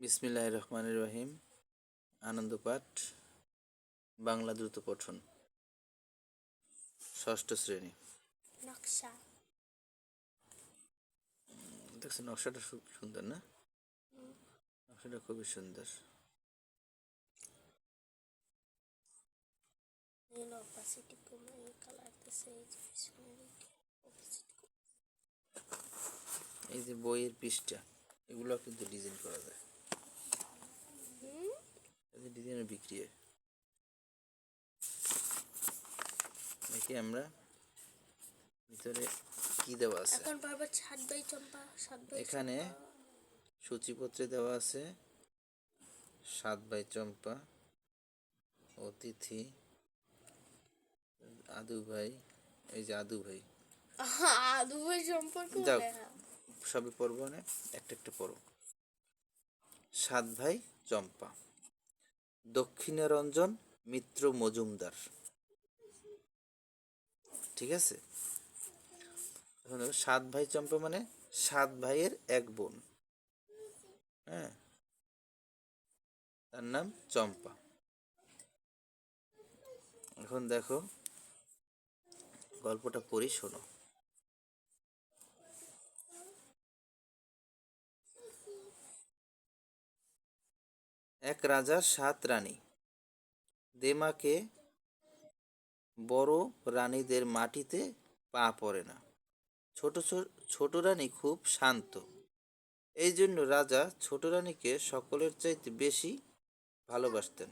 বিসমিল্লাহির রহমানির রহিম। আনন্দ পাঠ, বাংলা দ্রুত পঠন, ষষ্ঠ শ্রেণী। নকশা। দেখছেন নকশাটা খুব সুন্দর না? নকশাটা খুবই সুন্দর। অপাসিটি কমিয়ে কালার দিছে এই যে এই যে বইয়ের পৃষ্ঠা, এগুলো কিন্তু ডিজাইন করা যায়। এই ডিজাইনের বিক্রি হয়। দেখি আমরা ভিতরে কি দেওয়া আছে। এখন পারবে সাত বাই চম্পা, সাত বাই এখানে সূচিপত্রে দেওয়া আছে 7 বাই চম্পা, অতিথি, আদু ভাই। এই যে আদু ভাই, আদু ভাই সম্পর্ক যাও সবই পড়বো না, একটা একটা পড়ো। 7 ভাই চম্পা, দক্ষিণারঞ্জন মিত্র মজুমদার। ঠিক আছে, এখন দেখো 7 ভাই চম্পা মানে 7 ভাইয়ের এক বোন। হ্যাঁ, তার নাম চম্পা। এখন দেখো গল্পটা পড়ি, শোনো। এক রাজার 7 রানী। দেমাকে বড় রানীদের মাটিতে পা পড়ে না। ছোট ছোট রানী খুব শান্ত। এই জন্য রাজা ছোট রানীকে সকলের চাইতে বেশি ভালোবাসতেন।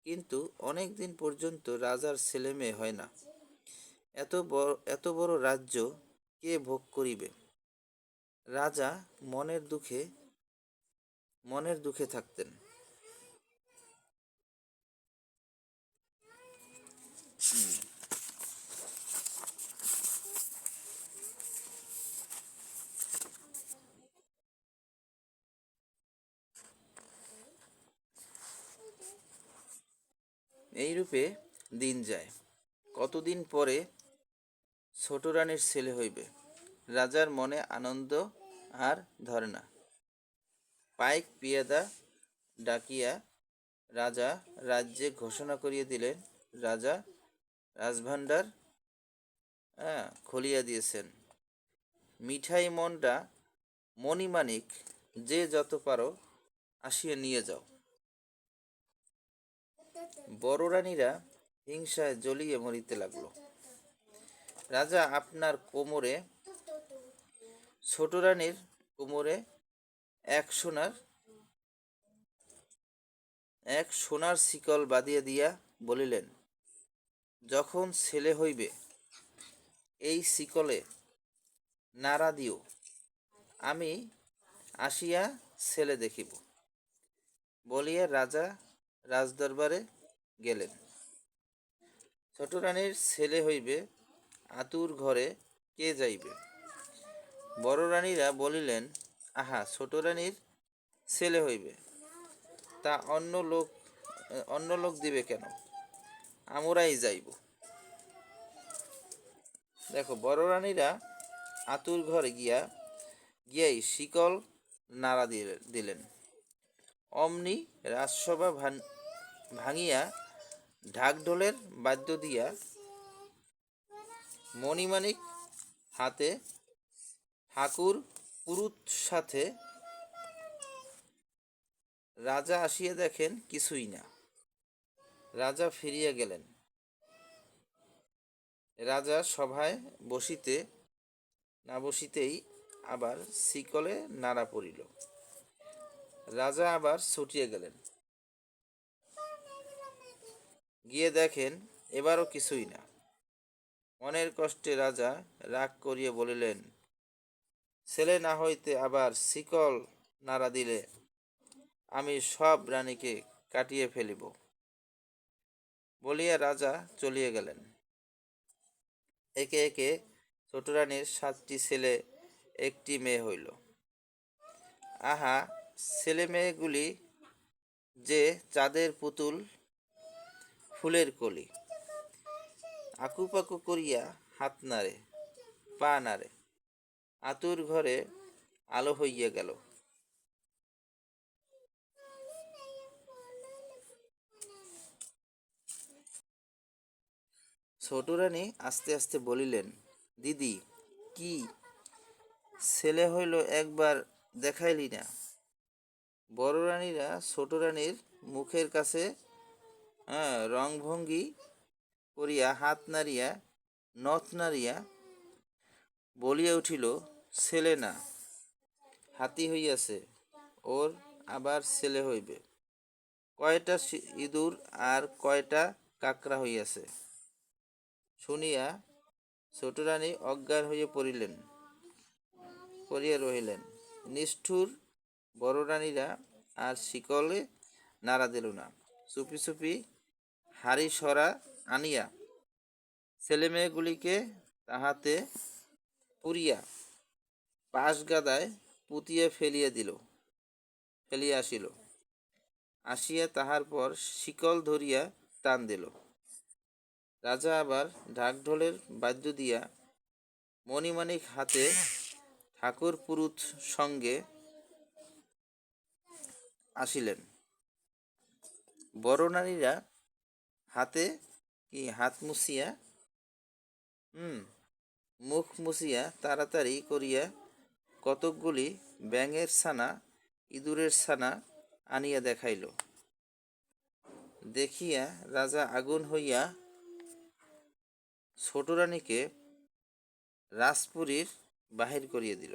কিন্তু অনেক দিন পর্যন্ত রাজার ছেলে মেয়ে হয় না। এত বড় রাজ্য কে ভোগ করিবে? রাজা মনের দুঃখে থাকতেন। এইরূপে দিন যায়। কতদিন পরে ছোট রানীর ছেলে হইবে। রাজার মনে আনন্দ আর ধরে না। পাইক পিয়াদা ডাকিয়া রাজা রাজ্যে ঘোষণা করিয়া দিলেন, রাজা রাজভাণ্ডার খুলিয়া দিয়েছেন। মিঠাই মন্ডা মণিমাণিক যে যত পারো আসিয়া নিয়ে যাও। বড় রানীরা হিংসায় জ্বলিয়ে মরিতে লাগলো। রাজা আপনার কোমরে, ছোট রানীর কোমরে এক সোনার শিকল বাঁধিয়া দিয়া বলিলেন, যখন ছেলে হইবে এই শিকলে নাড়া দিও, আমি আসিয়া ছেলে দেখিব। বলিয়া রাজা রাজদরবারে গেলেন। ছোট রানীর ছেলে হইবে, আতুর ঘরে কে যাইবে? বড় রানীরা বলিলেন, আহা, ছোট রানীর ছেলে হইবে, তা অন্য লোক দিবে কেন? আমরাই যাইব। দেখো, বড় রানীরা আতুর ঘরে গিয়াই শিকল নাড়া দিলেন। অমনি রাজসভা ভাঙিয়া ঢাকঢোলের বাদ্য দিয়া মণিমাণিক হাতে ঠাকুর পুরুত সাথে রাজা আসিয়া দেখেন কিছুই না। রাজা ফিরিয়া গেলেন। রাজা সভায় বসিতেই আবার শিকলে নাড়া পড়িল। রাজা আবার ছুটিয়া গেলেন, গিয়ে দেখেন এবারও কিছুই না। মনের কষ্টে রাজা রাগ করিয়া বলিলেন, ছেলে না হইতে আবার শিকল নাড়া দিলে আমি সব রানীকে কাটিয়ে ফেলিব। বলিয়া রাজা চলিয়া গেলেন। একে একে ছোট রানীর 7টি ছেলে, 1টি মেয়ে হইল। আহা, ছেলে মেয়েগুলি যে চাঁদের পুতুল, ফুলের কলি। আকুপাকু করিয়া হাত নাড়ে, পা নাড়ে। আতুর ঘরে আলো হইয়া গেল। ছোট রানী আস্তে আস্তে বলিলেন, দিদি, কি ছেলে হইল একবার দেখাইলি না? বড় রানীরা ছোট রানীর মুখের কাছে রংভঙ্গি করিয়া হাত নাড়িয়া নথ নাড়িয়া বলিয়া উঠিল, ছেলে না, হাতি হইয়াছে, ওর আবার ছেলে হইবে। কয়টা ইঁদুর আর কয়টা কাকড়া হইয়াছে। শুনিয়া ছোট রানী অজ্ঞান হইয়া পড়িয়া রহিলেন। নিষ্ঠুর বড় রানীরা আর শিকলে নাড়া দিল না। চুপি চুপি হাড়ি সরা আনিয়া ছেলেমেয়েগুলিকে তাহাতে পুরিয়া পাশ গাদায় পুঁতিয়া ফেলিয়া আসিল। আসিয়া তাহার পর শিকল ধরিয়া টান দিল। রাজা আবার ঢাকঢোলের বাদ্য দিয়া মণিমাণিক হাতে ঠাকুর পুরুত সঙ্গে আসিলেন। বড় নারীরা হাত মুছিয়া মুখ মুছিয়া তাড়াতাড়ি করিয়া কতকগুলি ব্যাঙের ছানা ইঁদুরের ছানা আনিয়া দেখাইল। দেখিয়া রাজা আগুন হইয়া ছোট রানীকে রাজপুরীর বাহির করিয়া দিল।